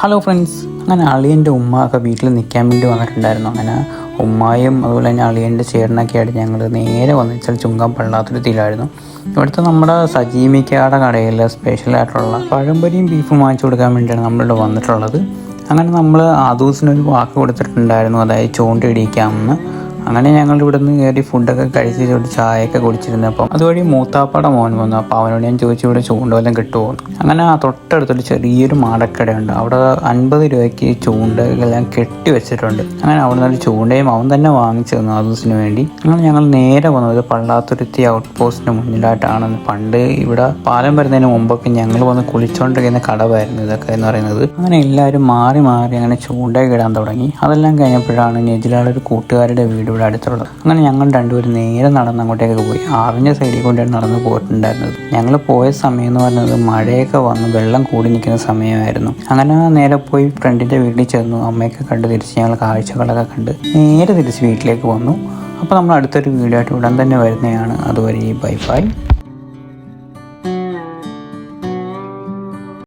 Hello friends, അങ്ങനെ അളിയൻ്റെ ഉമ്മ ഒക്കെ വീട്ടിൽ നിൽക്കാൻ വേണ്ടി വന്നിട്ടുണ്ടായിരുന്നു. അങ്ങനെ ഉമ്മായും അതുപോലെ തന്നെ അളിയൻ്റെ ചേട്ടനൊക്കെ ആയിട്ട് ഞങ്ങൾ നേരെ വന്നിച്ചാൽ ചുങ്കം പള്ളാത്തുരുത്തിയിലായിരുന്നു. ഇവിടുത്തെ നമ്മുടെ സജീമിക്കയുടെ കടയിൽ സ്പെഷ്യലായിട്ടുള്ള പഴംപൊരിയും ബീഫും വാങ്ങിച്ചു കൊടുക്കാൻ വേണ്ടിയാണ് നമ്മളിവിടെ വന്നിട്ടുള്ളത്. അങ്ങനെ നമ്മൾ ആദൂസിനൊരു വാക്ക് കൊടുത്തിട്ടുണ്ടായിരുന്നു, അതായത് ചൂണ്ടയിടിക്കാമെന്ന്. അങ്ങനെ ഞങ്ങൾ ഇവിടെ നിന്ന് കയറി ഫുഡൊക്കെ കഴിച്ച് ചായയൊക്കെ കുടിച്ചിരുന്നപ്പം അതുവഴി മൂത്താപ്പയുടെ മോൻ വന്നു. അപ്പോൾ അവനോട് ഞാൻ ചോദിച്ചു ഇവിടെ ചൂണ്ട വല്ലതും കിട്ടുമോ. അങ്ങനെ തൊട്ടടുത്തൊരു ചെറിയൊരു മാടക്കടയുണ്ട്, അവിടെ 50 രൂപയ്ക്ക് ചൂണ്ടകളെല്ലാം കെട്ടി വെച്ചിട്ടുണ്ട്. അങ്ങനെ അവിടെ നിന്നൊരു ചൂണ്ടയും അവൻ തന്നെ വാങ്ങിച്ചു തന്നു ആദൂസിന് വേണ്ടി. അങ്ങനെ ഞങ്ങൾ നേരെ വന്നത് പള്ളാത്തുരുത്തി ഔട്ട് പോസ്റ്റിന് മുന്നിലായിട്ടാണ്. പണ്ട് ഇവിടെ പാലം വരുന്നതിന് മുമ്പൊക്കെ ഞങ്ങൾ വന്ന് കുളിച്ചുകൊണ്ടിരിക്കുന്ന കടവായിരുന്നു ഇതൊക്കെ എന്ന് പറയുന്നത്. അങ്ങനെ എല്ലാവരും മാറി മാറി അങ്ങനെ ചൂണ്ടയൊക്കെ ഇടാൻ തുടങ്ങി. അതെല്ലാം കഴിഞ്ഞപ്പോഴാണ് നെജിലാടെ ഒരു കൂട്ടുകാരുടെ വീട് ഇവിടെ അടുത്തുള്ളത്. അങ്ങനെ ഞങ്ങൾ രണ്ടുപേരും നേരെ നടന്ന് അങ്ങോട്ടേക്ക് പോയി. ആറിഞ്ഞ സൈഡിൽ കൊണ്ടാണ് നടന്ന് പോയിട്ടുണ്ടായിരുന്നത്. ഞങ്ങൾ പോയ സമയം എന്ന് പറഞ്ഞത് മഴയൊക്കെ വന്ന് വെള്ളം കൂടി നിൽക്കുന്ന സമയമായിരുന്നു. അങ്ങനെ നേരെ പോയി ഫ്രണ്ടിൻ്റെ വീട്ടിൽ ചെന്നു. അമ്മയൊക്കെ കണ്ട് തിരിച്ച് ഞങ്ങൾ കാഴ്ചകളൊക്കെ കണ്ട് നേരെ തിരിച്ച് വീട്ടിലേക്ക് വന്നു. അപ്പോൾ നമ്മൾ അടുത്തൊരു വീഡിയോ ആയിട്ട് ഉടൻ തന്നെ വരുന്നതാണ്. അതുവരെ ബൈ ബൈ.